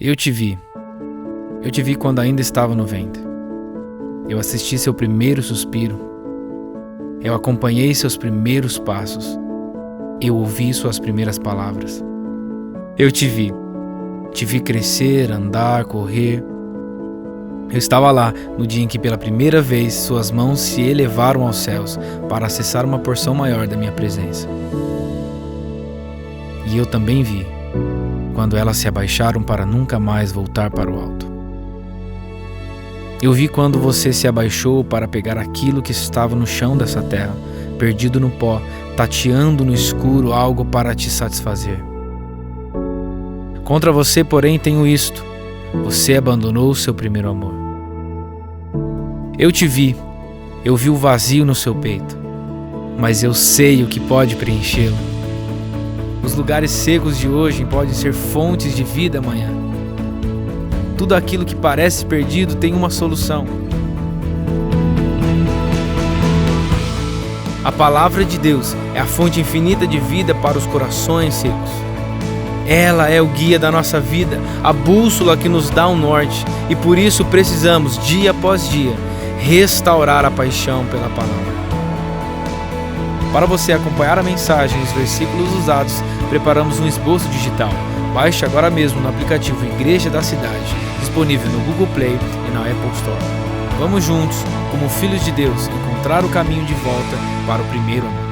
Eu te vi quando ainda estava no ventre. Eu assisti seu primeiro suspiro. Eu acompanhei seus primeiros passos. Eu ouvi suas primeiras palavras. Eu te vi crescer, andar, correr. Eu estava lá no dia em que pela primeira vez suas mãos se elevaram aos céus para acessar uma porção maior da minha presença. E eu também vi quando elas se abaixaram para nunca mais voltar para o alto. Eu vi quando você se abaixou para pegar aquilo que estava no chão dessa terra, perdido no pó, tateando no escuro algo para te satisfazer. Contra você, porém, tenho isto: você abandonou o seu primeiro amor. Eu te vi, eu vi o vazio no seu peito, mas eu sei o que pode preenchê-lo. Os lugares secos de hoje podem ser fontes de vida amanhã. Tudo aquilo que parece perdido tem uma solução. A palavra de Deus é a fonte infinita de vida para os corações secos. Ela é o guia da nossa vida, a bússola que nos dá um norte, e por isso precisamos, dia após dia, restaurar a paixão pela palavra. Para você acompanhar a mensagem e os versículos usados, preparamos um esboço digital. Baixe agora mesmo no aplicativo Igreja da Cidade, disponível no Google Play e na Apple Store. Vamos juntos, como filhos de Deus, encontrar o caminho de volta para o primeiro amor.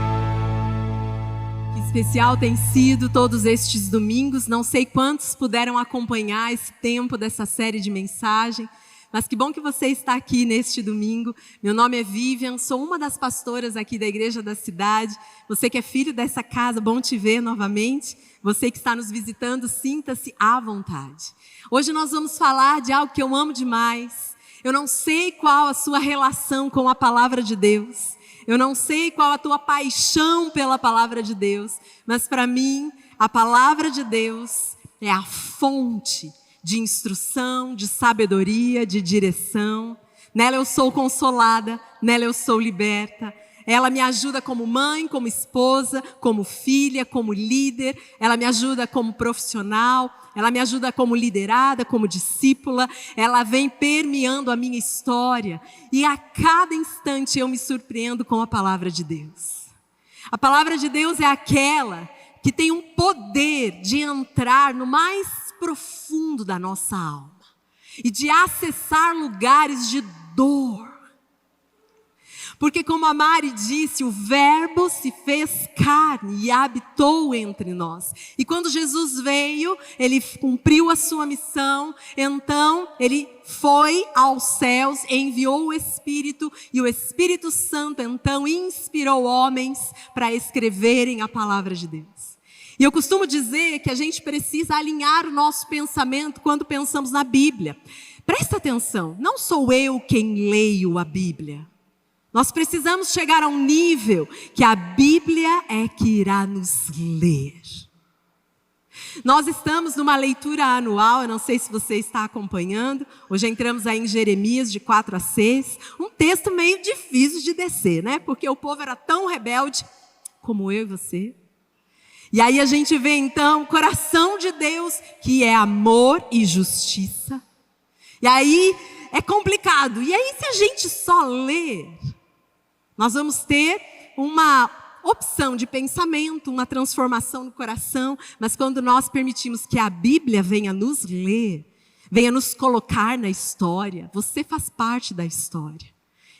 Que especial tem sido todos estes domingos. Não sei quantos puderam acompanhar esse tempo dessa série de mensagem, mas que bom que você está aqui neste domingo. Meu nome é Vivian, sou uma das pastoras aqui da Igreja da Cidade. Você que é filho dessa casa, bom te ver novamente. Você que está nos visitando, sinta-se à vontade. Hoje nós vamos falar de algo que eu amo demais. Eu não sei qual a sua relação com a palavra de Deus. Eu não sei qual a tua paixão pela palavra de Deus. Mas para mim, a palavra de Deus é a fonte de instrução, de sabedoria, de direção. Nela eu sou consolada, nela eu sou liberta. Ela me ajuda como mãe, como esposa, como filha, como líder. Ela me ajuda como profissional. Ela me ajuda como liderada, como discípula. Ela vem permeando a minha história. E a cada instante eu me surpreendo com a palavra de Deus. A palavra de Deus é aquela que tem um poder de entrar no mais profundo da nossa alma e de acessar lugares de dor. Porque como a Mari disse, o verbo se fez carne e habitou entre nós. E quando Jesus veio, ele cumpriu a sua missão, então ele foi aos céus, enviou o Espírito, e o Espírito Santo então inspirou homens para escreverem a palavra de Deus. E eu costumo dizer que a gente precisa alinhar o nosso pensamento quando pensamos na Bíblia. Presta atenção, não sou eu quem leio a Bíblia. Nós precisamos chegar a um nível que a Bíblia é que irá nos ler. Nós estamos numa leitura anual, eu não sei se você está acompanhando. Hoje entramos aí em Jeremias de 4 a 6. Um texto meio difícil de descer, né? Porque o povo era tão rebelde como eu e você. E aí a gente vê então o coração de Deus, que é amor e justiça. E aí é complicado. E aí se a gente só ler, nós vamos ter uma opção de pensamento, uma transformação no coração. Mas quando nós permitimos que a Bíblia venha nos ler, venha nos colocar na história, você faz parte da história.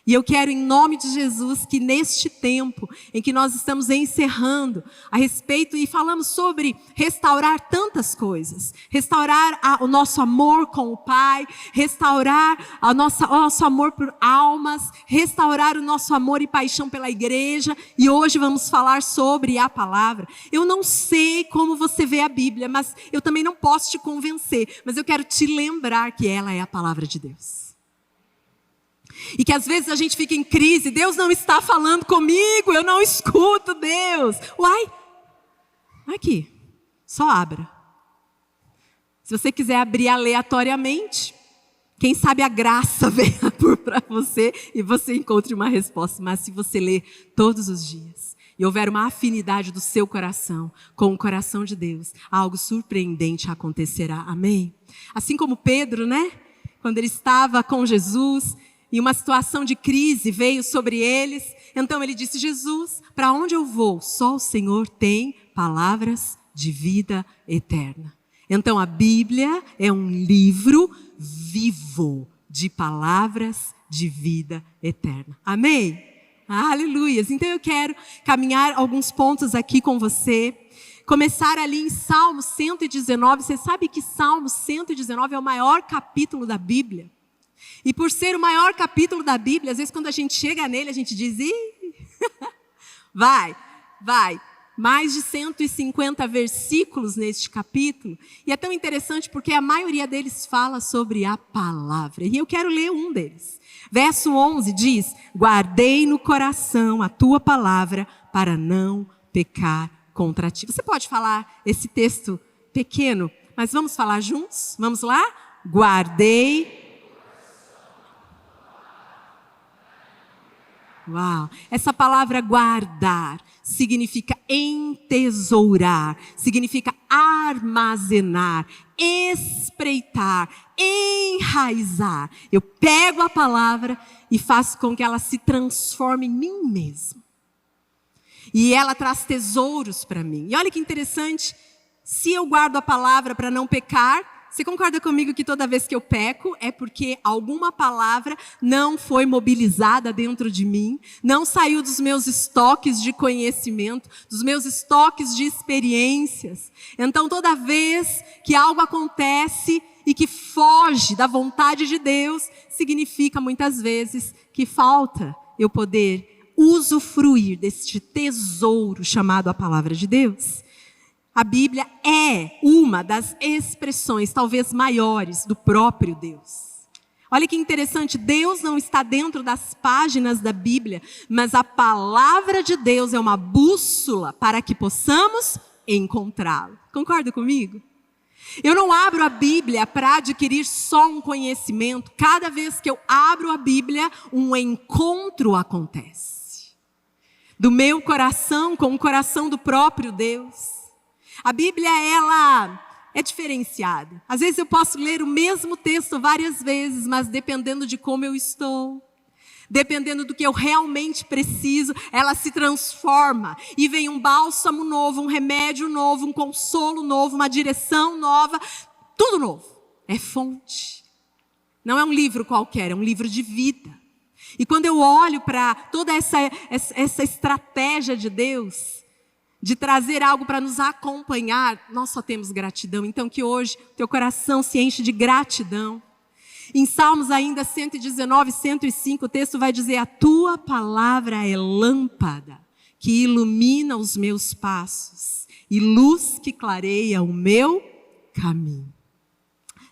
E eu quero, em nome de Jesus, que neste tempo em que nós estamos encerrando a respeito e falamos sobre restaurar tantas coisas, restaurar o nosso amor com o Pai, restaurar o nosso amor por almas, restaurar o nosso amor e paixão pela igreja, e hoje vamos falar sobre a palavra. Eu não sei como você vê a Bíblia, mas eu também não posso te convencer, mas eu quero te lembrar que ela é a palavra de Deus. E que às vezes a gente fica em crise, Deus não está falando comigo, eu não escuto Deus. Uai, aqui, só abra. Se você quiser abrir aleatoriamente, quem sabe a graça venha para você e você encontre uma resposta. Mas se você ler todos os dias, e houver uma afinidade do seu coração com o coração de Deus, algo surpreendente acontecerá. Amém? Assim como Pedro, né? Quando ele estava com Jesus e uma situação de crise veio sobre eles, então ele disse: Jesus, para onde eu vou? Só o Senhor tem palavras de vida eterna. Então a Bíblia é um livro vivo de palavras de vida eterna. Amém? Aleluias. Então eu quero caminhar alguns pontos aqui com você. Começar ali em Salmo 119. Você sabe que Salmo 119 é o maior capítulo da Bíblia. E por ser o maior capítulo da Bíblia, às vezes quando a gente chega nele, a gente diz: ih, vai. Mais de 150 versículos neste capítulo. E é tão interessante porque a maioria deles fala sobre a palavra. E eu quero ler um deles. Verso 11 diz: guardei no coração a tua palavra para não pecar contra ti. Você pode falar esse texto pequeno, mas vamos falar juntos? Vamos lá? Guardei. Uau! Essa palavra guardar significa entesourar, significa armazenar, espreitar, enraizar. Eu pego a palavra e faço com que ela se transforme em mim mesmo. E ela traz tesouros para mim. E olha que interessante, se eu guardo a palavra para não pecar, você concorda comigo que toda vez que eu peco é porque alguma palavra não foi mobilizada dentro de mim, não saiu dos meus estoques de conhecimento, dos meus estoques de experiências. Então toda vez que algo acontece e que foge da vontade de Deus, significa muitas vezes que falta eu poder usufruir deste tesouro chamado a palavra de Deus. A Bíblia é uma das expressões, talvez maiores, do próprio Deus. Olha que interessante, Deus não está dentro das páginas da Bíblia, mas a palavra de Deus é uma bússola para que possamos encontrá-lo. Concorda comigo? Eu não abro a Bíblia para adquirir só um conhecimento. Cada vez que eu abro a Bíblia, um encontro acontece. Do meu coração com o coração do próprio Deus. A Bíblia, ela é diferenciada. Às vezes eu posso ler o mesmo texto várias vezes, mas dependendo de como eu estou, dependendo do que eu realmente preciso, ela se transforma. E vem um bálsamo novo, um remédio novo, um consolo novo, uma direção nova, tudo novo. É fonte. Não é um livro qualquer, é um livro de vida. E quando eu olho para toda essa estratégia de Deus, de trazer algo para nos acompanhar, nós só temos gratidão. Então que hoje teu coração se enche de gratidão. Em Salmos ainda 119, 105, o texto vai dizer: a tua palavra é lâmpada que ilumina os meus passos e luz que clareia o meu caminho.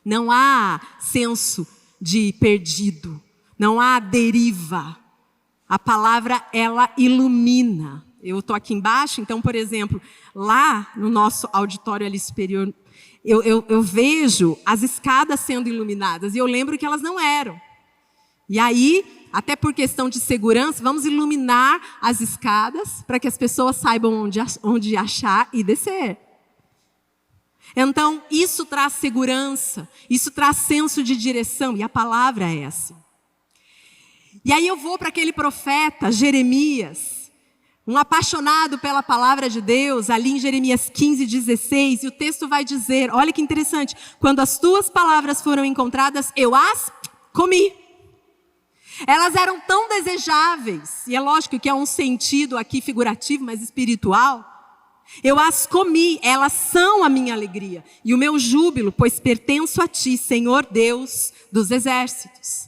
Não há senso de perdido, não há deriva. A palavra, ela ilumina. Eu estou aqui embaixo, então, por exemplo, lá no nosso auditório ali superior, eu vejo as escadas sendo iluminadas, e eu lembro que elas não eram. E aí, até por questão de segurança, vamos iluminar as escadas para que as pessoas saibam onde achar e descer. Então, isso traz segurança, isso traz senso de direção, e a palavra é essa. E aí eu vou para aquele profeta, Jeremias, um apaixonado pela palavra de Deus, ali em Jeremias 15, 16, e o texto vai dizer, olha que interessante, quando as tuas palavras foram encontradas, eu as comi. Elas eram tão desejáveis, e é lógico que é um sentido aqui figurativo, mas espiritual. Eu as comi, elas são a minha alegria e o meu júbilo, pois pertenço a ti, Senhor Deus dos exércitos.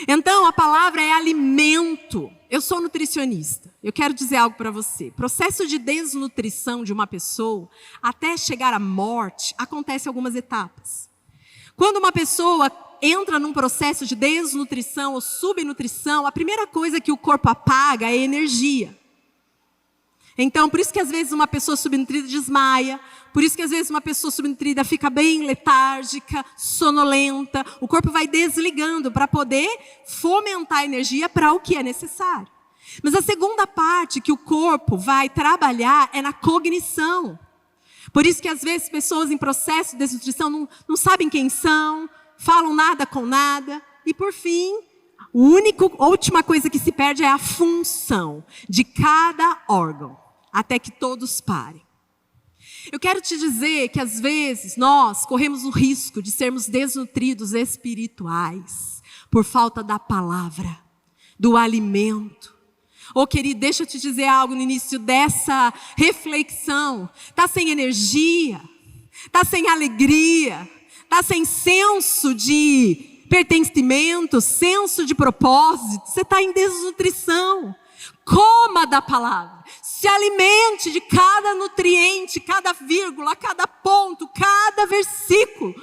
Então, a palavra é alimento. Eu sou nutricionista. Eu quero dizer algo para você. Processo de desnutrição de uma pessoa, até chegar à morte, acontece algumas etapas. Quando uma pessoa entra num processo de desnutrição ou subnutrição, a primeira coisa que o corpo apaga é energia. Então, por isso que às vezes uma pessoa subnutrida desmaia, por isso que às vezes uma pessoa subnutrida fica bem letárgica, sonolenta. O corpo vai desligando para poder fomentar a energia para o que é necessário. Mas a segunda parte que o corpo vai trabalhar é na cognição. Por isso que às vezes pessoas em processo de desnutrição não sabem quem são, falam nada com nada. E por fim, a última coisa que se perde é a função de cada órgão, até que todos parem. Eu quero te dizer que às vezes nós corremos o risco de sermos desnutridos espirituais por falta da palavra, do alimento. Querido, deixa eu te dizer algo no início dessa reflexão. Está sem energia, está sem alegria, está sem senso de pertencimento, senso de propósito. Você está em desnutrição. Coma da palavra. Se alimente de cada nutriente, cada vírgula, cada ponto, cada versículo.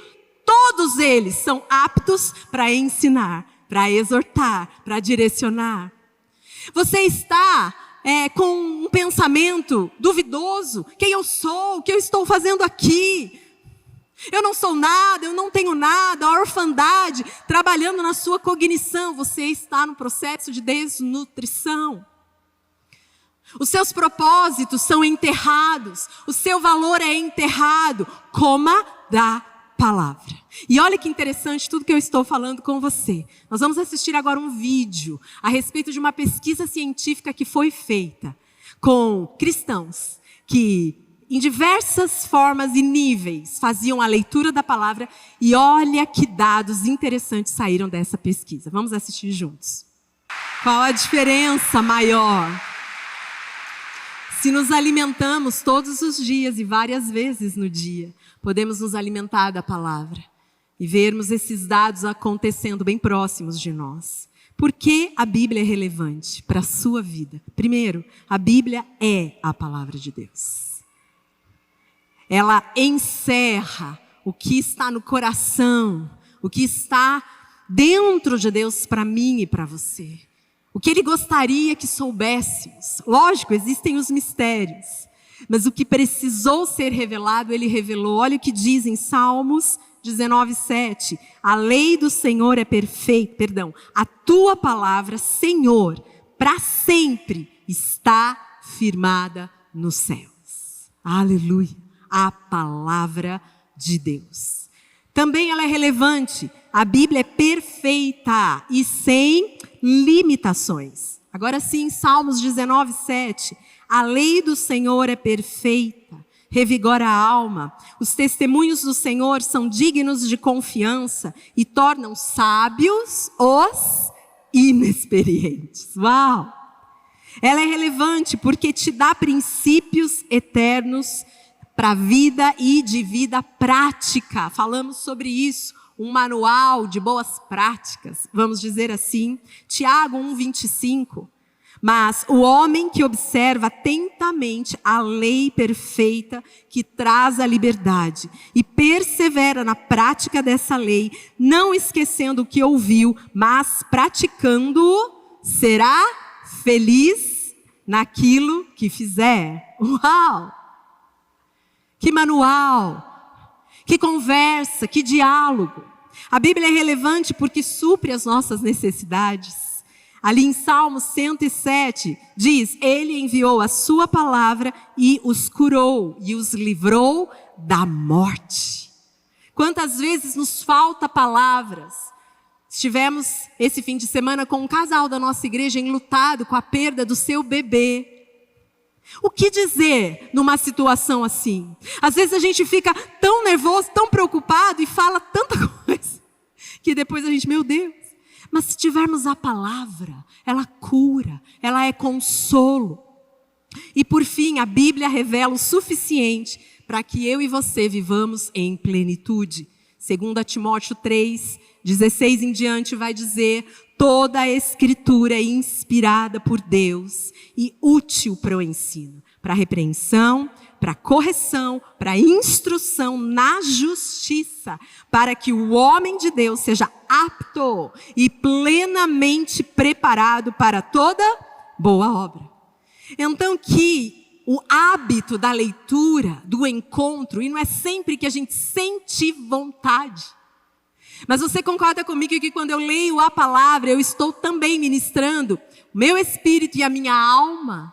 Todos eles são aptos para ensinar, para exortar, para direcionar. Você está com um pensamento duvidoso. Quem eu sou? O que eu estou fazendo aqui? Eu não sou nada, eu não tenho nada. A orfandade trabalhando na sua cognição. Você está no processo de desnutrição. Os seus propósitos são enterrados. O seu valor é enterrado. Coma da palavra. E olha que interessante tudo que eu estou falando com você. Nós vamos assistir agora um vídeo a respeito de uma pesquisa científica que foi feita com cristãos que em diversas formas e níveis faziam a leitura da palavra. E olha que dados interessantes saíram dessa pesquisa. Vamos assistir juntos. Qual a diferença maior? Se nos alimentamos todos os dias e várias vezes no dia, podemos nos alimentar da palavra e vermos esses dados acontecendo bem próximos de nós. Por que a Bíblia é relevante para a sua vida? Primeiro, a Bíblia é a palavra de Deus. Ela encerra o que está no coração, o que está dentro de Deus para mim e para você. O que Ele gostaria que soubéssemos. Lógico, existem os mistérios. Mas o que precisou ser revelado, Ele revelou. Olha o que diz em Salmos 19:7. A lei do Senhor é perfeita. A tua palavra, Senhor, para sempre está firmada nos céus. Aleluia. A palavra de Deus. Também ela é relevante. A Bíblia é perfeita e sem limitações. Agora sim, Salmos 19:7. A lei do Senhor é perfeita, revigora a alma. Os testemunhos do Senhor são dignos de confiança e tornam sábios os inexperientes. Uau! Ela é relevante porque te dá princípios eternos para a vida e de vida prática. Falamos sobre isso. Um manual de boas práticas, vamos dizer assim. Tiago 1:25. Mas o homem que observa atentamente a lei perfeita que traz a liberdade e persevera na prática dessa lei, não esquecendo o que ouviu, mas praticando-o, será feliz naquilo que fizer. Uau! Que manual! Que conversa, que diálogo. A Bíblia é relevante porque supre as nossas necessidades. Ali em Salmo 107, diz, Ele enviou a sua palavra e os curou e os livrou da morte. Quantas vezes nos falta palavras? Estivemos esse fim de semana com um casal da nossa igreja enlutado com a perda do seu bebê. O que dizer numa situação assim? Às vezes a gente fica tão nervoso, tão preocupado e fala tanta coisa, que depois a gente, meu Deus. Mas se tivermos a palavra, ela cura, ela é consolo. E por fim, a Bíblia revela o suficiente para que eu e você vivamos em plenitude. 2 Timóteo 3:16 em diante vai dizer, toda a Escritura é inspirada por Deus e útil para o ensino, para a repreensão, para a correção, para a instrução na justiça, para que o homem de Deus seja apto e plenamente preparado para toda boa obra. Então que o hábito da leitura, do encontro, e não é sempre que a gente sente vontade, Mas você concorda comigo que quando eu leio a palavra, eu estou também ministrando o meu espírito e a minha alma?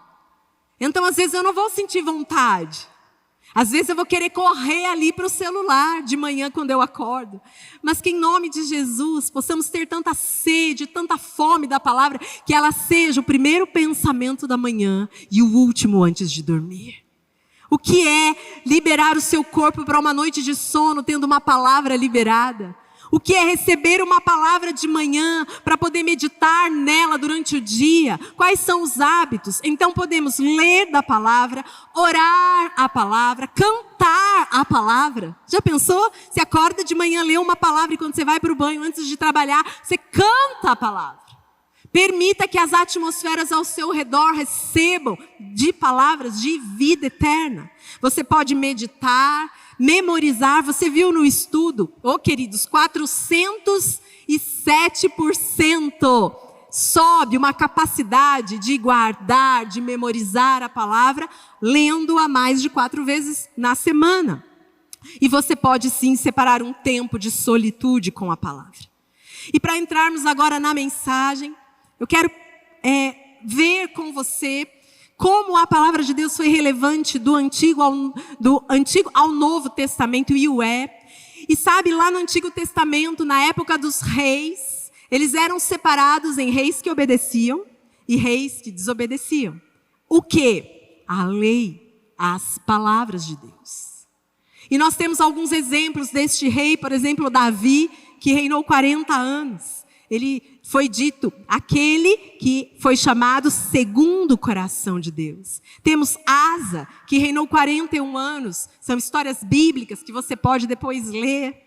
Então, às vezes, eu não vou sentir vontade. Às vezes, eu vou querer correr ali para o celular de manhã quando eu acordo. Mas que em nome de Jesus, possamos ter tanta sede, tanta fome da palavra, que ela seja o primeiro pensamento da manhã e o último antes de dormir. O que é liberar o seu corpo para uma noite de sono, tendo uma palavra liberada? O que é receber uma palavra de manhã para poder meditar nela durante o dia? Quais são os hábitos? Então podemos ler da palavra, orar a palavra, cantar a palavra. Já pensou? Você acorda de manhã, lê uma palavra e quando você vai para o banho, antes de trabalhar, você canta a palavra. Permita que as atmosferas ao seu redor recebam de palavras de vida eterna. Você pode meditar, memorizar. Você viu no estudo, queridos, 407% sobe uma capacidade de guardar, de memorizar a palavra, lendo-a mais de 4 vezes na semana. E você pode sim separar um tempo de solitude com a palavra. E para entrarmos agora na mensagem, eu quero ver com você como a palavra de Deus foi relevante do Antigo ao Novo Testamento, e o é. E sabe, lá no Antigo Testamento, na época dos reis, eles eram separados em reis que obedeciam e reis que desobedeciam. O quê? A lei, as palavras de Deus. E nós temos alguns exemplos deste rei, por exemplo, Davi, que reinou 40 anos. Ele foi dito, aquele que foi chamado segundo o coração de Deus. Temos Asa, que reinou 41 anos. São histórias bíblicas que você pode depois ler.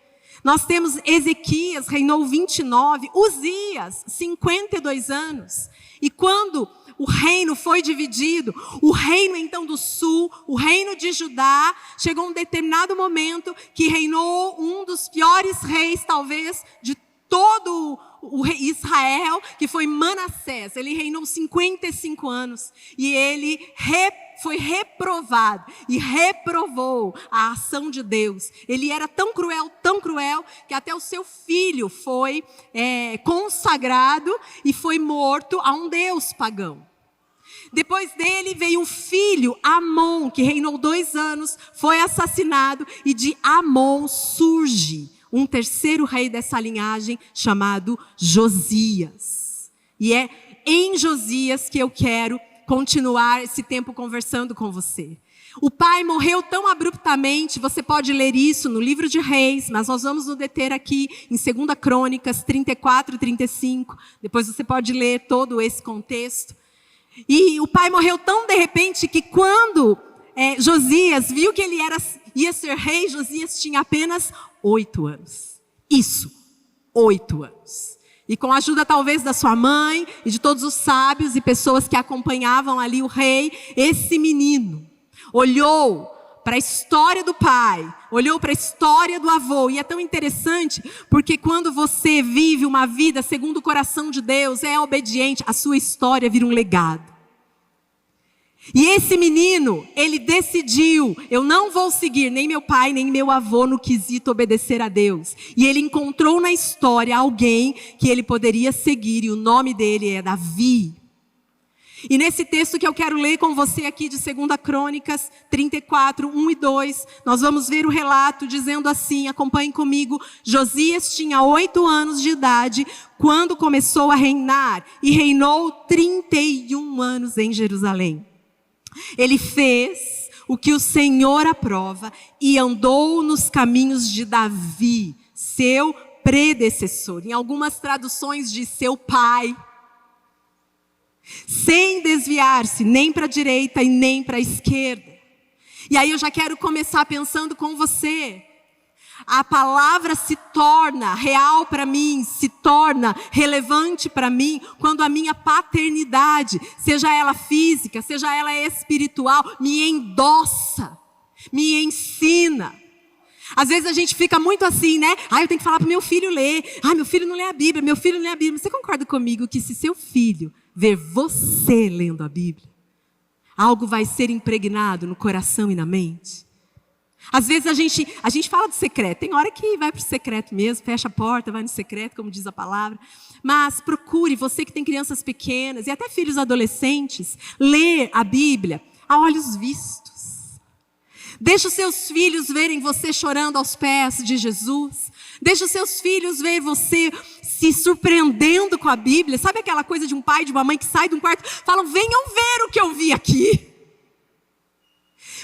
Nós temos Ezequias, reinou 29. Uzias, 52 anos. E quando o reino foi dividido, o reino então do sul, o reino de Judá, chegou um determinado momento que reinou um dos piores reis, talvez, de todo o rei Israel, que foi Manassés. Ele reinou 55 anos e ele foi reprovado e reprovou a ação de Deus. Ele era tão cruel, que até o seu filho foi consagrado e foi morto a um deus pagão. Depois dele veio o filho Amon, que reinou 2 anos, foi assassinado, e de Amon surge um terceiro rei dessa linhagem chamado Josias. E é em Josias que eu quero continuar esse tempo conversando com você. O pai morreu tão abruptamente, você pode ler isso no livro de Reis, mas nós vamos nos deter aqui em 2 Crônicas 34 e 35. Depois você pode ler todo esse contexto. E o pai morreu tão de repente que quando Josias viu que ele ia ser rei, Josias tinha apenas 8 anos. Isso, 8 anos. E com a ajuda talvez da sua mãe e de todos os sábios e pessoas que acompanhavam ali o rei, esse menino olhou para a história do pai, olhou para a história do avô. E é tão interessante porque quando você vive uma vida segundo o coração de Deus, é obediente, a sua história vira um legado. E esse menino, ele decidiu, eu não vou seguir nem meu pai, nem meu avô no quesito obedecer a Deus. E ele encontrou na história alguém que ele poderia seguir, e o nome dele é Davi. E nesse texto que eu quero ler com você aqui de 2 Crônicas 34, 1 e 2, nós vamos ver o relato dizendo assim, acompanhem comigo. Josias tinha 8 anos de idade quando começou a reinar, e reinou 31 anos em Jerusalém. Ele fez o que o Senhor aprova e andou nos caminhos de Davi, seu predecessor. Em algumas traduções diz seu pai. Sem desviar-se nem para a direita e nem para a esquerda. E aí eu já quero começar pensando com você. A palavra se torna real para mim, se torna relevante para mim, quando a minha paternidade, seja ela física, seja ela espiritual, me endossa, me ensina. Às vezes a gente fica muito assim, né? Eu tenho que falar para meu filho ler. Meu filho não lê a Bíblia, meu filho não lê a Bíblia. Você concorda comigo que se seu filho ver você lendo a Bíblia, algo vai ser impregnado no coração e na mente? Às vezes a gente fala do secreto. Tem hora que vai para o secreto mesmo, fecha a porta, vai no secreto, como diz a palavra. Mas procure, você que tem crianças pequenas e até filhos adolescentes, ler a Bíblia a olhos vistos. Deixa os seus filhos verem você chorando aos pés de Jesus. Deixa os seus filhos ver você se surpreendendo com a Bíblia. Sabe aquela coisa de um pai e de uma mãe que sai de um quarto e falam, venham ver o que eu vi aqui.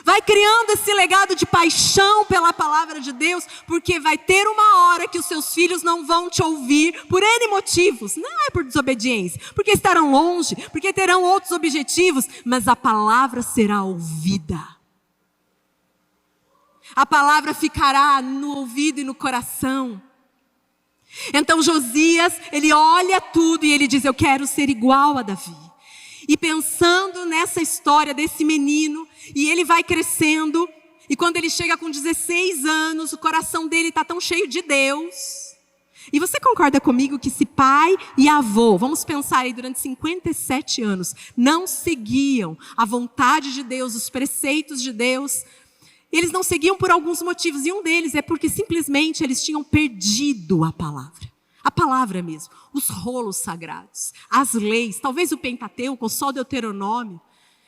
Vai criando esse legado de paixão pela palavra de Deus, porque vai ter uma hora que os seus filhos não vão te ouvir por N motivos. Não é por desobediência, porque estarão longe, porque terão outros objetivos, mas a palavra será ouvida. A palavra ficará no ouvido e no coração. Então Josias, ele olha tudo e ele diz, eu quero ser igual a Davi. E pensando nessa história desse menino, e ele vai crescendo, e quando ele chega com 16 anos, o coração dele está tão cheio de Deus. E você concorda comigo que se pai e avô, vamos pensar aí, durante 57 anos, não seguiam a vontade de Deus, os preceitos de Deus, eles não seguiam por alguns motivos, e um deles é porque simplesmente eles tinham perdido a palavra. A palavra mesmo, os rolos sagrados, as leis, talvez o Pentateuco, ou só o Deuteronômio.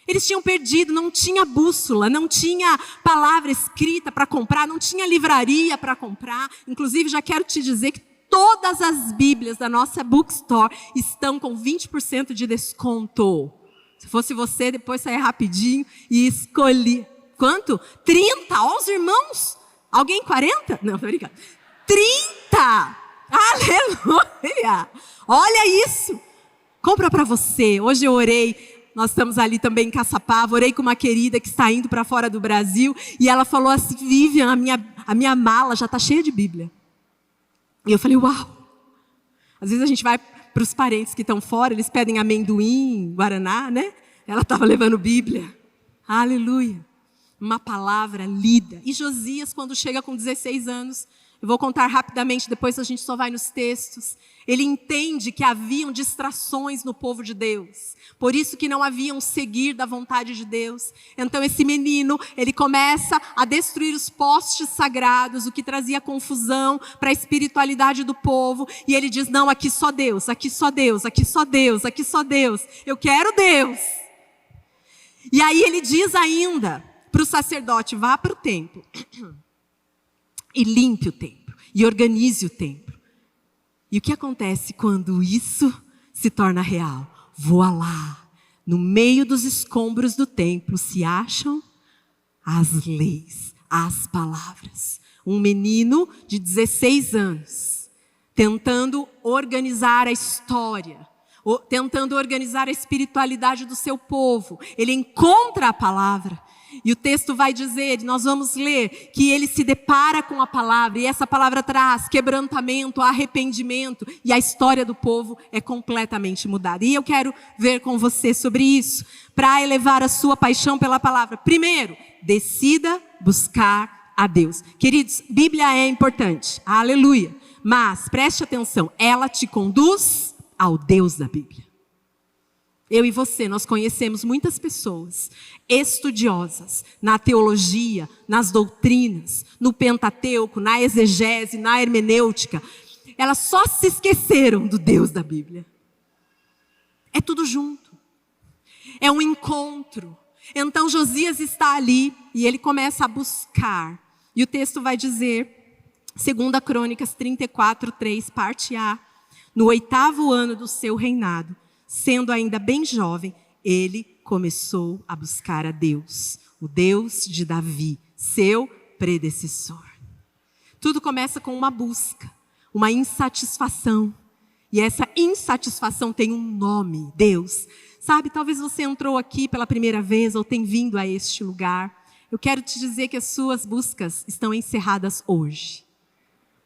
Eles tinham perdido, não tinha bússola, não tinha palavra escrita para comprar, não tinha livraria para comprar. Inclusive, já quero te dizer que todas as Bíblias da nossa bookstore estão com 20% de desconto. Se fosse você, depois saia rapidinho e escolhi. Quanto? 30? Ó, os irmãos. Alguém 40? Não, tô brincando. 30! Aleluia! Olha isso! Compra para você. Hoje eu orei, nós estamos ali também em Caçapava, orei com uma querida que está indo para fora do Brasil, e ela falou assim, Vivian, a minha mala já está cheia de Bíblia. E eu falei, uau! Às vezes a gente vai para os parentes que estão fora, eles pedem amendoim, guaraná, né? Ela estava levando Bíblia. Aleluia! Uma palavra lida. E Josias, quando chega com 16 anos, eu vou contar rapidamente, depois a gente só vai nos textos. Ele entende que haviam distrações no povo de Deus. Por isso que não haviam seguir da vontade de Deus. Então esse menino, ele começa a destruir os postes sagrados, o que trazia confusão para a espiritualidade do povo. E ele diz, não, aqui só Deus, aqui só Deus, aqui só Deus, aqui só Deus. Eu quero Deus. E aí ele diz ainda para o sacerdote, vá para o templo. E limpe o templo, e organize o templo. E o que acontece quando isso se torna real? Voa lá, no meio dos escombros do templo se acham as leis, as palavras. Um menino de 16 anos, tentando organizar a história, tentando organizar a espiritualidade do seu povo. Ele encontra a palavra. E o texto vai dizer, nós vamos ler, que ele se depara com a palavra, e essa palavra traz quebrantamento, arrependimento, e a história do povo é completamente mudada. E eu quero ver com você sobre isso, para elevar a sua paixão pela palavra. Primeiro, decida buscar a Deus. Queridos, Bíblia é importante, aleluia, mas preste atenção, ela te conduz ao Deus da Bíblia. Eu e você, nós conhecemos muitas pessoas estudiosas na teologia, nas doutrinas, no Pentateuco, na exegese, na hermenêutica. Elas só se esqueceram do Deus da Bíblia. É tudo junto. É um encontro. Então Josias está ali e ele começa a buscar. E o texto vai dizer, 2 Crônicas 34:3, parte A, no 8º ano do seu reinado, sendo ainda bem jovem, ele começou a buscar a Deus, o Deus de Davi, seu predecessor. Tudo começa com uma busca, uma insatisfação. E essa insatisfação tem um nome, Deus. Sabe, talvez você entrou aqui pela primeira vez ou tem vindo a este lugar. Eu quero te dizer que as suas buscas estão encerradas hoje.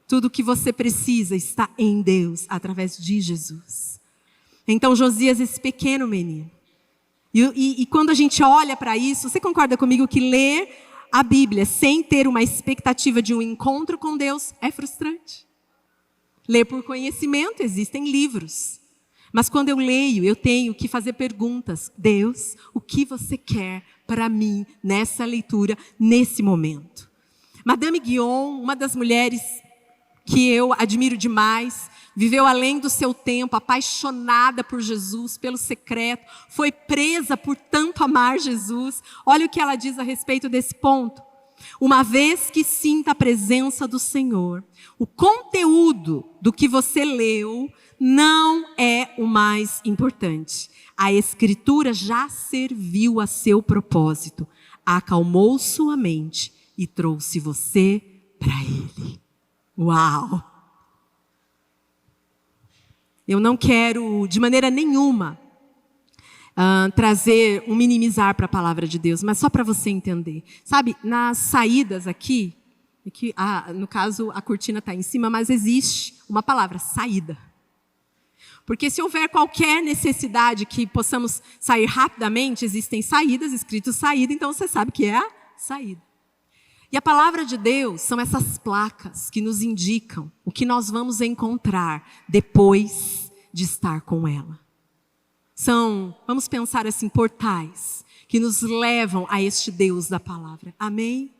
Tudo o que você precisa está em Deus, através de Jesus. Então Josias, esse pequeno menino. E quando a gente olha para isso, você concorda comigo que ler a Bíblia sem ter uma expectativa de um encontro com Deus é frustrante? Ler por conhecimento, existem livros. Mas quando eu leio, eu tenho que fazer perguntas. Deus, o que você quer para mim nessa leitura, nesse momento? Madame Guyon, uma das mulheres que eu admiro demais, viveu além do seu tempo, apaixonada por Jesus, pelo secreto, foi presa por tanto amar Jesus. Olha o que ela diz a respeito desse ponto. Uma vez que sinta a presença do Senhor, o conteúdo do que você leu não é o mais importante. A Escritura já serviu a seu propósito, acalmou sua mente e trouxe você para Ele. Uau! Eu não quero, de maneira nenhuma, trazer um minimizar para a palavra de Deus, mas só para você entender. Sabe, nas saídas aqui no caso a cortina está em cima, mas existe uma palavra, saída. Porque se houver qualquer necessidade que possamos sair rapidamente, existem saídas, escrito saída, então você sabe que é a saída. E a palavra de Deus são essas placas que nos indicam o que nós vamos encontrar depois de estar com ela. São, vamos pensar assim, portais que nos levam a este Deus da palavra. Amém?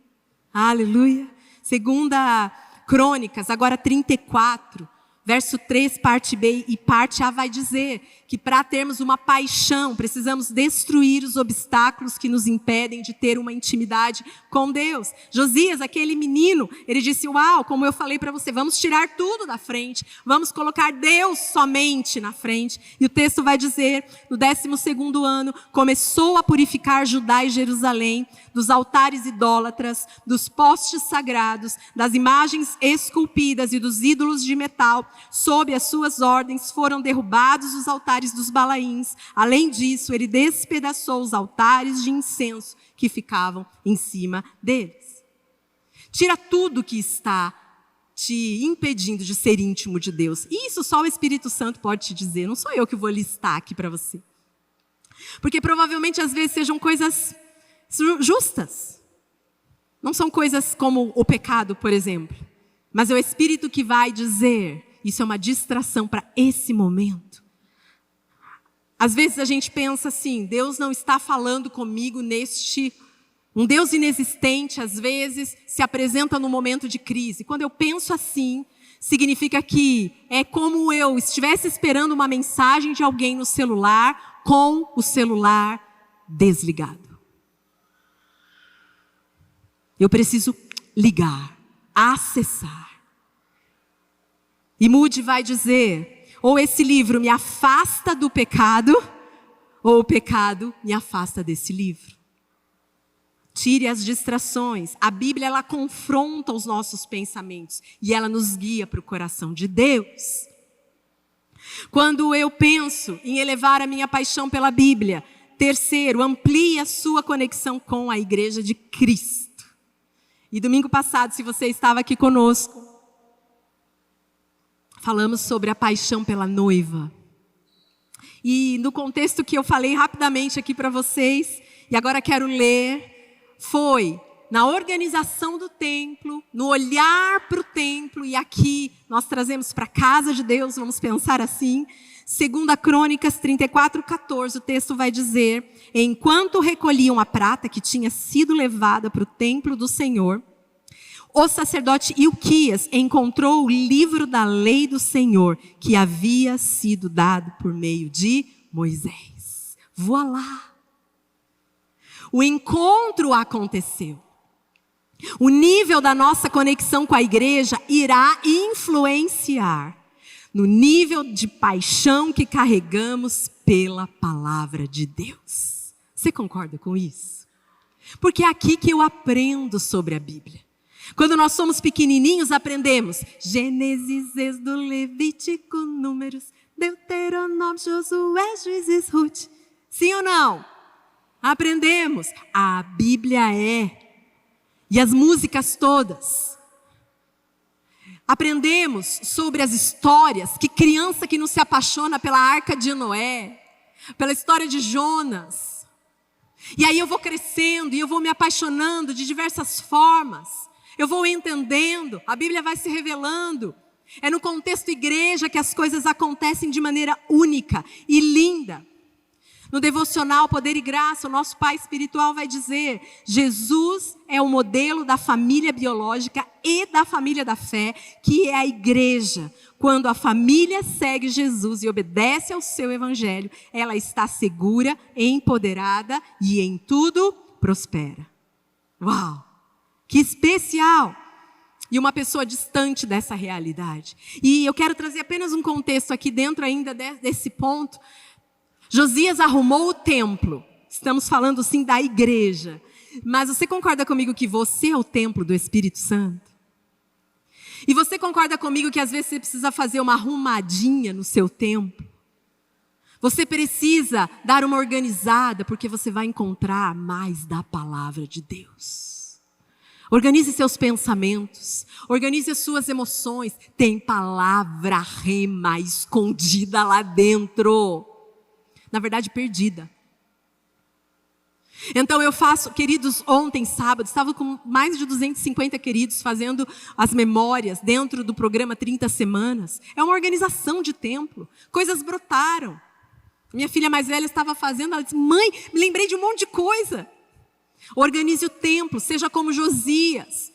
Aleluia. Segunda Crônicas, agora 34, verso 3, parte B e parte A vai dizer que para termos uma paixão, precisamos destruir os obstáculos que nos impedem de ter uma intimidade com Deus. Josias, aquele menino, ele disse, uau, como eu falei para você, vamos tirar tudo da frente, vamos colocar Deus somente na frente. E o texto vai dizer, no 12º ano, começou a purificar Judá e Jerusalém dos altares idólatras, dos postes sagrados, das imagens esculpidas e dos ídolos de metal. Sob as suas ordens foram derrubados os altares dos Balaíns. Além disso, ele despedaçou os altares de incenso que ficavam em cima deles. Tira tudo que está te impedindo de ser íntimo de Deus. E isso só o Espírito Santo pode te dizer, não sou eu que vou listar aqui para você. Porque provavelmente às vezes sejam coisas justas. Não são coisas como o pecado, por exemplo. Mas é o Espírito que vai dizer, isso é uma distração para esse momento. Às vezes a gente pensa assim, Deus não está falando comigo neste... Um Deus inexistente, às vezes, se apresenta no momento de crise. Quando eu penso assim, significa que é como eu estivesse esperando uma mensagem de alguém no celular, com o celular desligado. Eu preciso ligar, acessar. E Moody vai dizer, ou esse livro me afasta do pecado, ou o pecado me afasta desse livro. Tire as distrações. A Bíblia, ela confronta os nossos pensamentos e ela nos guia para o coração de Deus. Quando eu penso em elevar a minha paixão pela Bíblia, terceiro, amplie a sua conexão com a Igreja de Cristo. E domingo passado, se você estava aqui conosco, falamos sobre a paixão pela noiva. E no contexto que eu falei rapidamente aqui para vocês, e agora quero ler, foi na organização do templo, no olhar para o templo, e aqui nós trazemos para a casa de Deus, vamos pensar assim, 2 Crônicas 34:14, o texto vai dizer, enquanto recolhiam a prata que tinha sido levada para o templo do Senhor, o sacerdote Ilquias encontrou o livro da lei do Senhor, que havia sido dado por meio de Moisés. Voilá! O encontro aconteceu. O nível da nossa conexão com a igreja irá influenciar no nível de paixão que carregamos pela palavra de Deus. Você concorda com isso? Porque é aqui que eu aprendo sobre a Bíblia. Quando nós somos pequenininhos, aprendemos Gênesis, Êxodo, Levítico, Números, Deuteronômio, Josué, Juízes, Ruth. Sim ou não? Aprendemos. A Bíblia é. E as músicas todas. Aprendemos sobre as histórias. Que criança que não se apaixona pela Arca de Noé. Pela história de Jonas. E aí eu vou crescendo e eu vou me apaixonando de diversas formas. Eu vou entendendo. A Bíblia vai se revelando. É no contexto igreja que as coisas acontecem de maneira única e linda. No devocional Poder e Graça, o nosso pai espiritual vai dizer: Jesus é o modelo da família biológica e da família da fé, que é a igreja. Quando a família segue Jesus e obedece ao seu evangelho, ela está segura, empoderada e em tudo prospera. Uau! Que especial! E uma pessoa distante dessa realidade. E eu quero trazer apenas um contexto aqui dentro ainda desse ponto. Josias arrumou o templo. Estamos falando sim da igreja. Mas você concorda comigo que você é o templo do Espírito Santo? E você concorda comigo que às vezes você precisa fazer uma arrumadinha no seu templo? Você precisa dar uma organizada, porque você vai encontrar mais da palavra de Deus. Organize seus pensamentos, organize as suas emoções. Tem palavra rema escondida lá dentro. Na verdade, perdida. Então eu faço, queridos, ontem, sábado, estava com mais de 250 queridos fazendo as memórias dentro do programa 30 Semanas. É uma organização de templo. Coisas brotaram. Minha filha mais velha estava fazendo, ela disse: mãe, me lembrei de um monte de coisa. Organize o templo, seja como Josias.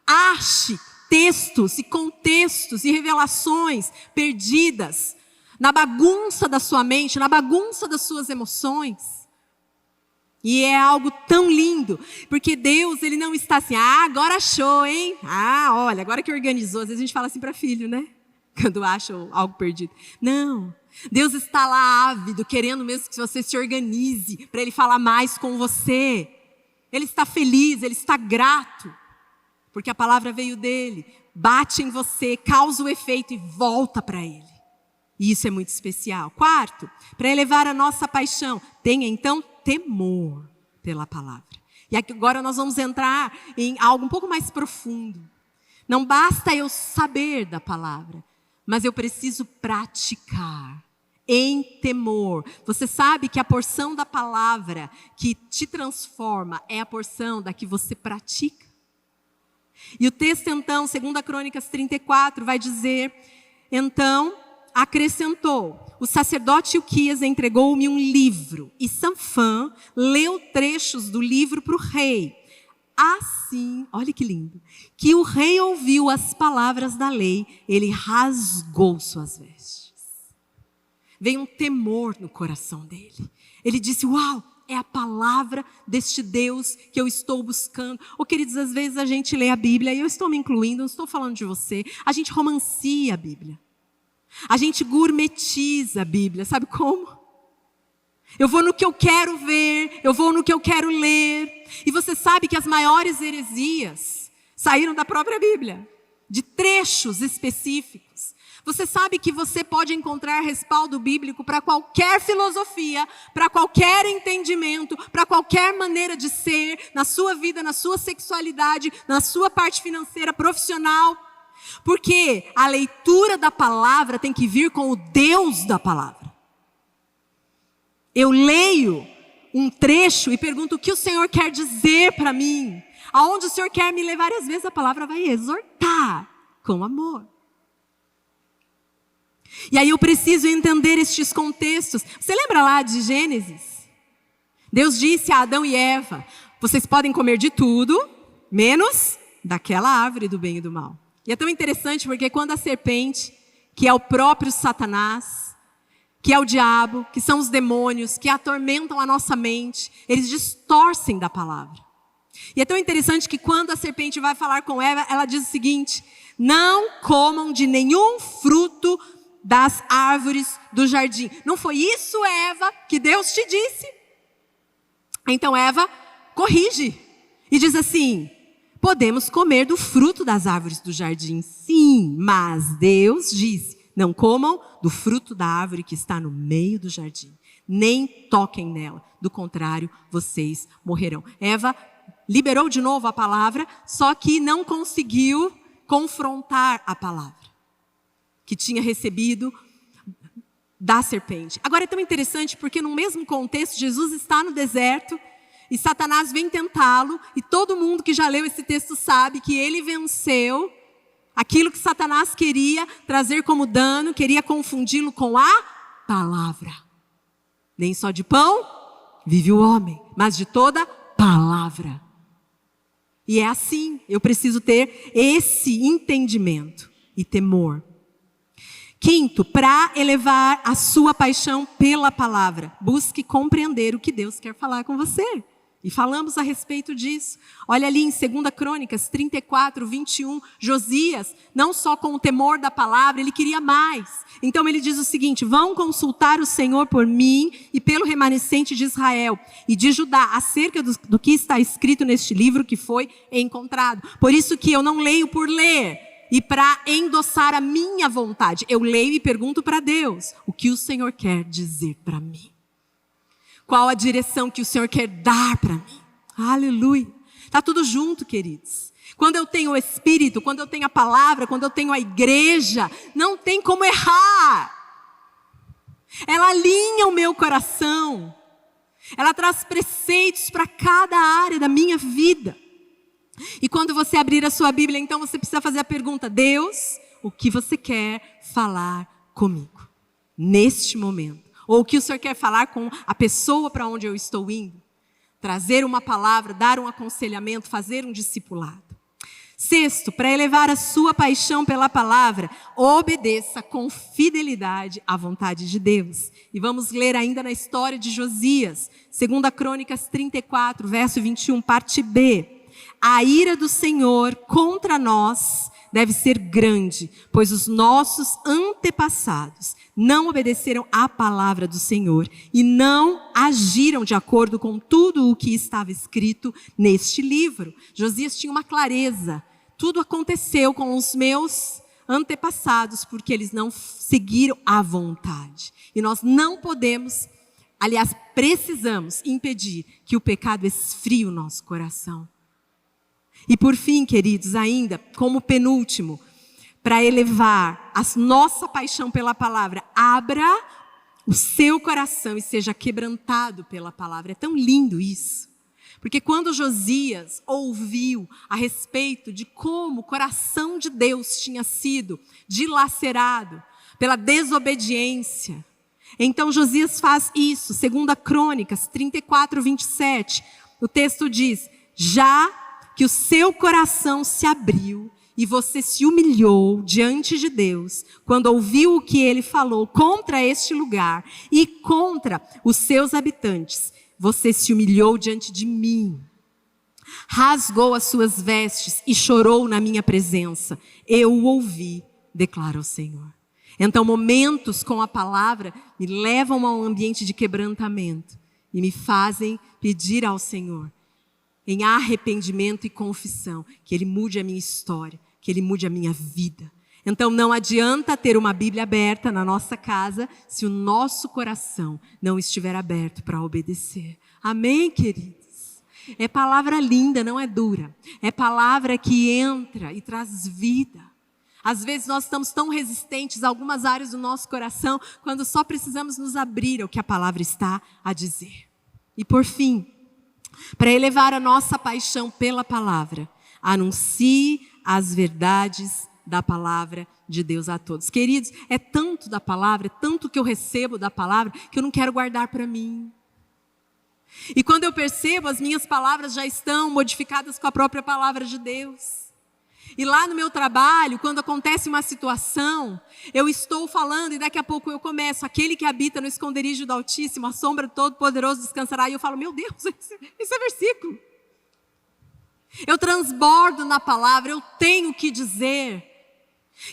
Ache textos e contextos e revelações perdidas na bagunça da sua mente, na bagunça das suas emoções. E é algo tão lindo, porque Deus, Ele não está assim: agora achou, hein? Olha, agora que organizou. Às vezes a gente fala assim para filho, né? Quando acha algo perdido. Não, Deus está lá ávido, querendo mesmo que você se organize, para Ele falar mais com você. Ele está feliz, Ele está grato, porque a palavra veio dEle, bate em você, causa o efeito e volta para Ele. E isso é muito especial. Quarto, para elevar a nossa paixão, tenha então temor pela palavra. E agora nós vamos entrar em algo um pouco mais profundo. Não basta eu saber da palavra, mas eu preciso praticar em temor. Você sabe que a porção da palavra que te transforma é a porção da que você pratica. E o texto então, 2 Crônicas 34, vai dizer: então acrescentou: o sacerdote Ilquias entregou-me um livro, e Safã leu trechos do livro para o rei. Assim, olha que lindo, que o rei ouviu as palavras da lei, ele rasgou suas vestes. Veio um temor no coração dele. Ele disse: uau, é a palavra deste Deus que eu estou buscando. Queridos, às vezes a gente lê a Bíblia, e eu estou me incluindo, não estou falando de você, a gente romancia a Bíblia. A gente gourmetiza a Bíblia, sabe como? Eu vou no que eu quero ver, eu vou no que eu quero ler. E você sabe que as maiores heresias saíram da própria Bíblia, de trechos específicos. Você sabe que você pode encontrar respaldo bíblico para qualquer filosofia, para qualquer entendimento, para qualquer maneira de ser, na sua vida, na sua sexualidade, na sua parte financeira, profissional. Porque a leitura da palavra tem que vir com o Deus da palavra. Eu leio um trecho e pergunto: o que o Senhor quer dizer para mim? Aonde o Senhor quer me levar? E às vezes a palavra vai exortar com amor. E aí eu preciso entender estes contextos. Você lembra lá de Gênesis? Deus disse a Adão e Eva: vocês podem comer de tudo, menos daquela árvore do bem e do mal. E é tão interessante porque quando a serpente, que é o próprio Satanás, que é o diabo, que são os demônios, que atormentam a nossa mente, eles distorcem da palavra. E é tão interessante que quando a serpente vai falar com Eva, ela diz o seguinte: não comam de nenhum fruto das árvores do jardim. Não foi isso, Eva, que Deus te disse? Então Eva corrige e diz assim: podemos comer do fruto das árvores do jardim, sim, mas Deus disse: não comam do fruto da árvore que está no meio do jardim, nem toquem nela, do contrário, vocês morrerão. Eva liberou de novo a palavra, só que não conseguiu confrontar a palavra que tinha recebido da serpente. Agora é tão interessante porque no mesmo contexto, Jesus está no deserto e Satanás vem tentá-lo, e todo mundo que já leu esse texto sabe que ele venceu aquilo que Satanás queria trazer como dano, queria confundi-lo com a palavra. Nem só de pão vive o homem, mas de toda palavra. E é assim, eu preciso ter esse entendimento e temor. Quinto, para elevar a sua paixão pela palavra, busque compreender o que Deus quer falar com você. E falamos a respeito disso. Olha ali em 2 Crônicas 34, 21, Josias, não só com o temor da palavra, ele queria mais. Então ele diz o seguinte: vão consultar o Senhor por mim e pelo remanescente de Israel e de Judá, acerca do que está escrito neste livro que foi encontrado. Por isso que eu não leio por ler e para endossar a minha vontade. Eu leio e pergunto para Deus, o que o Senhor quer dizer para mim? Qual a direção que o Senhor quer dar para mim? Aleluia. Está tudo junto, queridos. Quando eu tenho o Espírito, quando eu tenho a palavra, quando eu tenho a igreja, não tem como errar. Ela alinha o meu coração. Ela traz preceitos para cada área da minha vida. E quando você abrir a sua Bíblia, então você precisa fazer a pergunta: Deus, o que você quer falar comigo neste momento? Ou o que o Senhor quer falar com a pessoa para onde eu estou indo? Trazer uma palavra, dar um aconselhamento, fazer um discipulado. Sexto, para elevar a sua paixão pela palavra, obedeça com fidelidade à vontade de Deus. E vamos ler ainda na história de Josias, 2 Crônicas 34, verso 21, parte B. A ira do Senhor contra nós deve ser grande, pois os nossos antepassados não obedeceram à palavra do Senhor e não agiram de acordo com tudo o que estava escrito neste livro. Josias tinha uma clareza. Tudo aconteceu com os meus antepassados porque eles não seguiram a vontade. E nós não podemos, aliás, precisamos impedir que o pecado esfrie o nosso coração. E por fim, queridos, ainda, como penúltimo, para elevar a nossa paixão pela palavra, abra o seu coração e seja quebrantado pela palavra. É tão lindo isso. Porque quando Josias ouviu a respeito de como o coração de Deus tinha sido dilacerado pela desobediência, então Josias faz isso. 2 Crônicas 34, 27, o texto diz: já que o seu coração se abriu e você se humilhou diante de Deus, quando ouviu o que ele falou contra este lugar e contra os seus habitantes, você se humilhou diante de mim, rasgou as suas vestes e chorou na minha presença. Eu o ouvi, declara o Senhor. Então, momentos com a palavra me levam a um ambiente de quebrantamento e me fazem pedir ao Senhor, em arrependimento e confissão, que Ele mude a minha história, que Ele mude a minha vida. Então não adianta ter uma Bíblia aberta na nossa casa se o nosso coração não estiver aberto para obedecer. Amém, queridos? É palavra linda, não é dura. É palavra que entra e traz vida. Às vezes nós estamos tão resistentes a algumas áreas do nosso coração, quando só precisamos nos abrir ao que a palavra está a dizer. E por fim, para elevar a nossa paixão pela palavra, anuncie as verdades da palavra de Deus a todos. Queridos, é tanto da palavra, é tanto que eu recebo da palavra, que eu não quero guardar para mim. E quando eu percebo, as minhas palavras já estão modificadas com a própria palavra de Deus. E lá no meu trabalho, quando acontece uma situação, eu estou falando e daqui a pouco eu começo: aquele que habita no esconderijo do Altíssimo, a sombra do Todo-Poderoso descansará. E eu falo: meu Deus, esse é versículo. Eu transbordo na palavra, eu tenho que dizer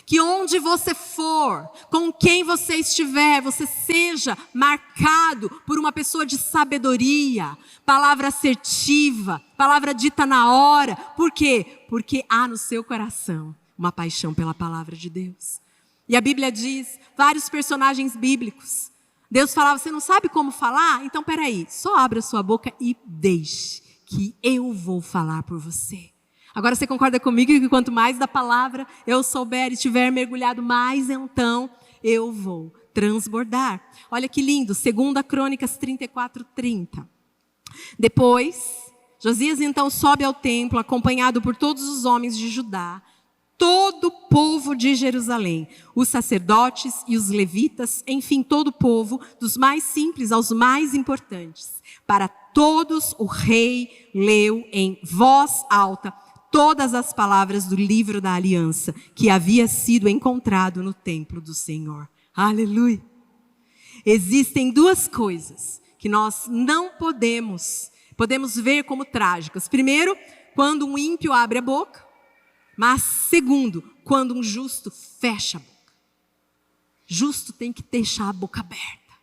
que onde você for, com quem você estiver, você seja marcado por uma pessoa de sabedoria, palavra assertiva, palavra dita na hora. Por quê? Porque há no seu coração uma paixão pela palavra de Deus. E a Bíblia diz, vários personagens bíblicos, Deus falava: você não sabe como falar? Então peraí, só abra a sua boca e deixe que eu vou falar por você. Agora você concorda comigo que quanto mais da palavra eu souber e tiver mergulhado, mais então eu vou transbordar. Olha que lindo, 2 Crônicas 34, 30. Depois, Josias então sobe ao templo, acompanhado por todos os homens de Judá. todo o povo de Jerusalém, os sacerdotes e os levitas, enfim, todo o povo, dos mais simples aos mais importantes. Para todos o rei leu em voz alta todas as palavras do livro da aliança que havia sido encontrado no templo do Senhor. Aleluia! Existem duas coisas que nós não podemos ver como trágicas. Primeiro, quando um ímpio abre a boca. Mas segundo, quando um justo fecha a boca. Justo tem que deixar a boca aberta,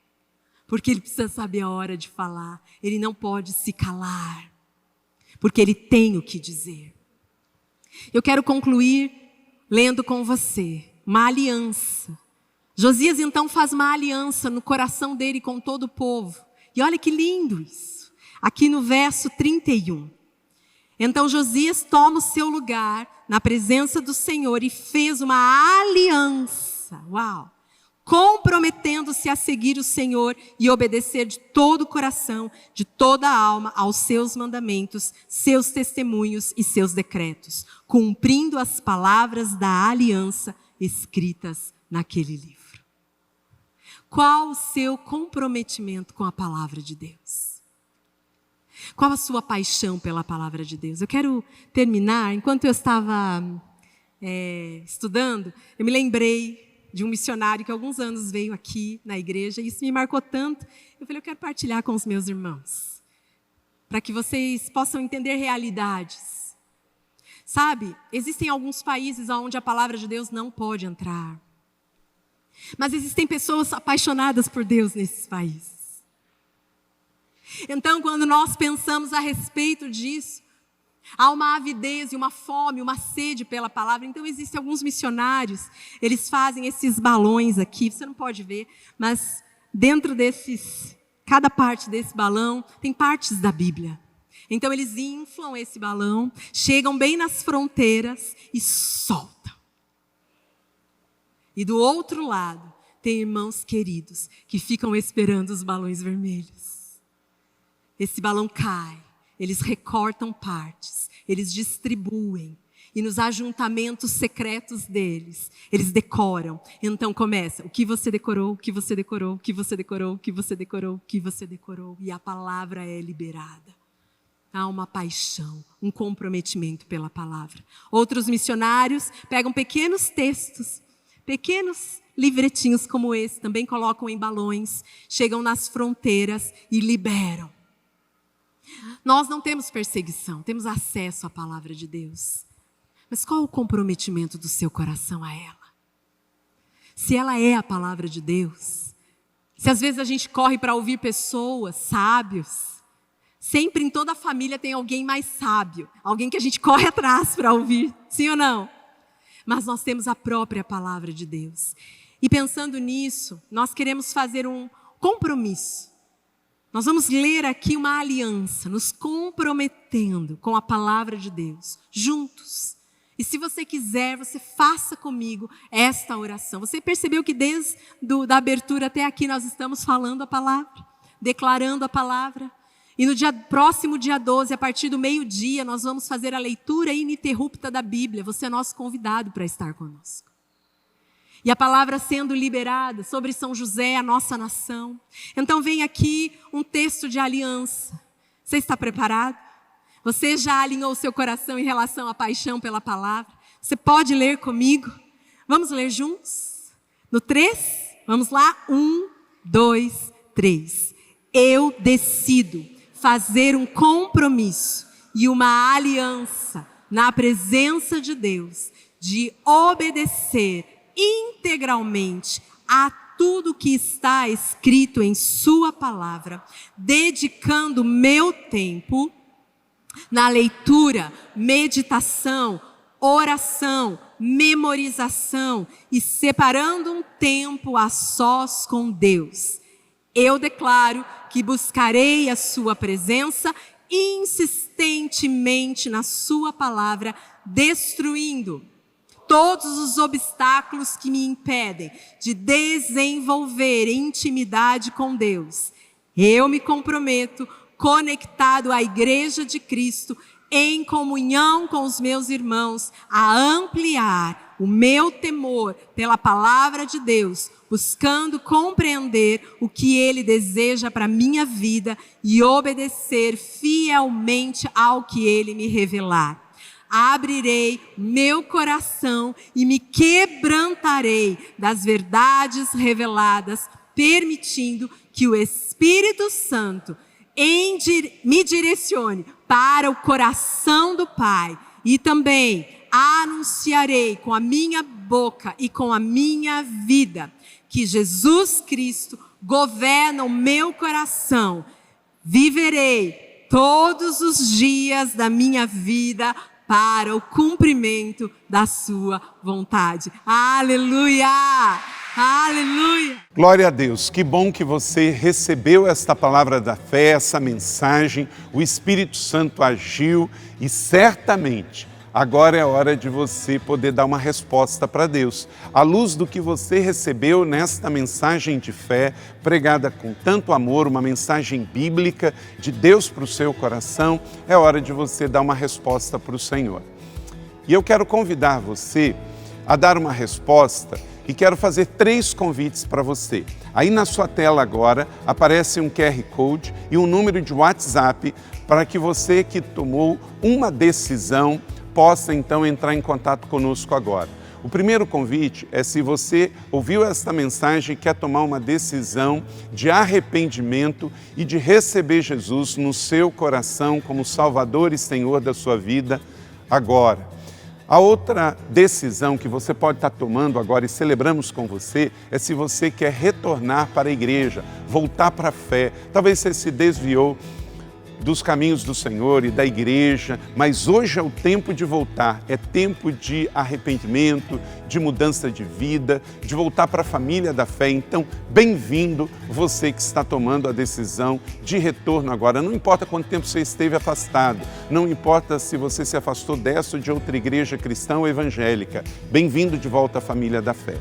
porque ele precisa saber a hora de falar. Ele não pode se calar, porque ele tem o que dizer. Eu quero concluir lendo com você uma aliança. Josias então faz uma aliança no coração dele com todo o povo. E olha que lindo isso. Aqui no verso 31. Então Josias toma o seu lugar na presença do Senhor e fez uma aliança, comprometendo-se a seguir o Senhor e obedecer de todo o coração, de toda a alma, aos seus mandamentos, seus testemunhos e seus decretos, cumprindo as palavras da aliança escritas naquele livro. Qual o seu comprometimento com a palavra de Deus? Qual a sua paixão pela palavra de Deus? Eu quero terminar, enquanto eu estava estudando, eu me lembrei de um missionário que há alguns anos veio aqui na igreja, e isso me marcou tanto. Eu falei, eu quero partilhar com os meus irmãos, para que vocês possam entender realidades. Sabe, existem alguns países onde a palavra de Deus não pode entrar, mas existem pessoas apaixonadas por Deus nesses países. Então, quando nós pensamos a respeito disso, há uma avidez e uma fome, uma sede pela palavra. Então, existem alguns missionários, eles fazem esses balões aqui, você não pode ver, mas dentro cada parte desse balão, tem partes da Bíblia. Então, eles inflam esse balão, chegam bem nas fronteiras e soltam. E do outro lado, tem irmãos queridos que ficam esperando os balões vermelhos. Esse balão cai, eles recortam partes, eles distribuem, e nos ajuntamentos secretos deles, eles decoram. Então começa, o que você decorou, o que você decorou, o que você decorou, o que você decorou, o que você decorou, e a palavra é liberada. Há uma paixão, um comprometimento pela palavra. Outros missionários pegam pequenos textos, pequenos livretinhos como esse, também colocam em balões, chegam nas fronteiras e liberam. Nós não temos perseguição, temos acesso à palavra de Deus. Mas qual o comprometimento do seu coração a ela? Se ela é a palavra de Deus, se às vezes a gente corre para ouvir pessoas, sábios, sempre em toda a família tem alguém mais sábio, alguém que a gente corre atrás para ouvir, sim ou não? Mas nós temos a própria palavra de Deus. E pensando nisso, nós queremos fazer um compromisso. Nós vamos ler aqui uma aliança, nos comprometendo com a palavra de Deus, juntos. E se você quiser, você faça comigo esta oração. Você percebeu que desde da abertura até aqui nós estamos falando a palavra, declarando a palavra. E no próximo dia 12, a partir do meio-dia, nós vamos fazer a leitura ininterrupta da Bíblia. Você é nosso convidado para estar conosco. E a palavra sendo liberada sobre São José, a nossa nação. Então vem aqui um texto de aliança. Você está preparado? Você já alinhou o seu coração em relação à paixão pela palavra? Você pode ler comigo? Vamos ler juntos? No 3? Vamos lá? 1, 2, 3. Eu decido fazer um compromisso e uma aliança na presença de Deus de obedecer integralmente a tudo que está escrito em sua palavra, dedicando meu tempo na leitura, meditação, oração, memorização e separando um tempo a sós com Deus. Eu declaro que buscarei a sua presença insistentemente na sua palavra, destruindo todos os obstáculos que me impedem de desenvolver intimidade com Deus. Eu me comprometo, conectado à Igreja de Cristo, em comunhão com os meus irmãos, a ampliar o meu temor pela palavra de Deus, buscando compreender o que Ele deseja para a minha vida e obedecer fielmente ao que Ele me revelar. Abrirei meu coração e me quebrantarei das verdades reveladas, permitindo que o Espírito Santo me direcione para o coração do Pai. E também anunciarei com a minha boca e com a minha vida que Jesus Cristo governa o meu coração. Viverei todos os dias da minha vida para o cumprimento da sua vontade. Aleluia! Aleluia! Glória a Deus, que bom que você recebeu esta palavra da fé, essa mensagem, o Espírito Santo agiu e certamente agora é hora de você poder dar uma resposta para Deus. À luz do que você recebeu nesta mensagem de fé, pregada com tanto amor, uma mensagem bíblica de Deus para o seu coração, é hora de você dar uma resposta para o Senhor. E eu quero convidar você a dar uma resposta e quero fazer 3 convites para você. Aí na sua tela agora aparece um QR Code e um número de WhatsApp para que você que tomou uma decisão possa então entrar em contato conosco agora. O primeiro convite é se você ouviu esta mensagem e quer tomar uma decisão de arrependimento e de receber Jesus no seu coração como Salvador e Senhor da sua vida agora. A outra decisão que você pode estar tomando agora e celebramos com você é se você quer retornar para a igreja, voltar para a fé. Talvez você se desviou dos caminhos do Senhor e da igreja, mas hoje é o tempo de voltar, é tempo de arrependimento, de mudança de vida, de voltar para a família da fé. Então, bem-vindo você que está tomando a decisão de retorno agora. Não importa quanto tempo você esteve afastado, não importa se você se afastou dessa ou de outra igreja cristã ou evangélica, bem-vindo de volta à família da fé.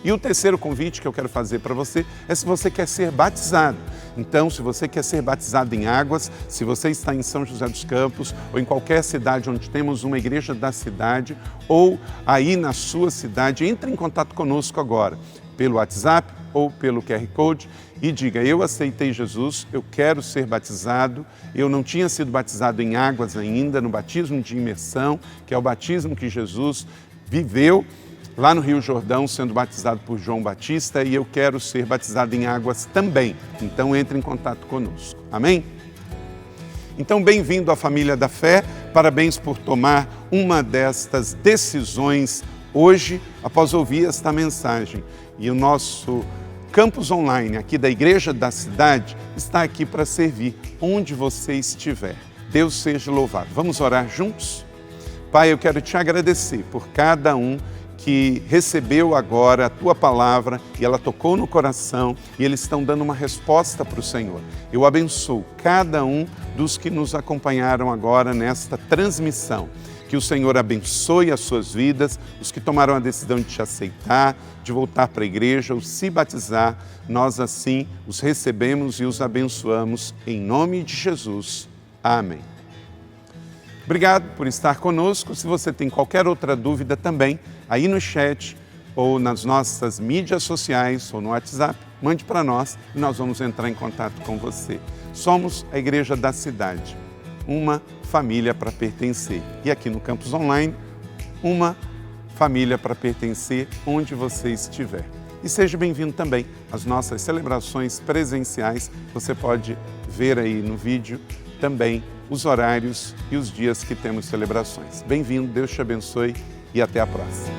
E o terceiro convite que eu quero fazer para você é se você quer ser batizado. Então, se você quer ser batizado em águas, se você está em São José dos Campos ou em qualquer cidade onde temos uma igreja da cidade ou aí na sua cidade, entre em contato conosco agora, pelo WhatsApp ou pelo QR Code e diga: eu aceitei Jesus, eu quero ser batizado, eu não tinha sido batizado em águas ainda, no batismo de imersão, que é o batismo que Jesus viveu lá no Rio Jordão, sendo batizado por João Batista, e eu quero ser batizado em águas também. Então, entre em contato conosco. Amém? Então, bem-vindo à família da fé. Parabéns por tomar uma destas decisões hoje, após ouvir esta mensagem. E o nosso campus online aqui da Igreja da Cidade está aqui para servir onde você estiver. Deus seja louvado. Vamos orar juntos? Pai, eu quero te agradecer por cada um que recebeu agora a Tua palavra e ela tocou no coração e eles estão dando uma resposta para o Senhor. Eu abençoo cada um dos que nos acompanharam agora nesta transmissão. Que o Senhor abençoe as suas vidas, os que tomaram a decisão de te aceitar, de voltar para a igreja ou se batizar, nós assim os recebemos e os abençoamos em nome de Jesus. Amém. Obrigado por estar conosco. Se você tem qualquer outra dúvida também, aí no chat ou nas nossas mídias sociais ou no WhatsApp, mande para nós e nós vamos entrar em contato com você. Somos a Igreja da Cidade, uma família para pertencer. E aqui no Campus Online, uma família para pertencer onde você estiver. E seja bem-vindo também às nossas celebrações presenciais. Você pode ver aí no vídeo também os horários e os dias que temos celebrações. Bem-vindo, Deus te abençoe e até a próxima.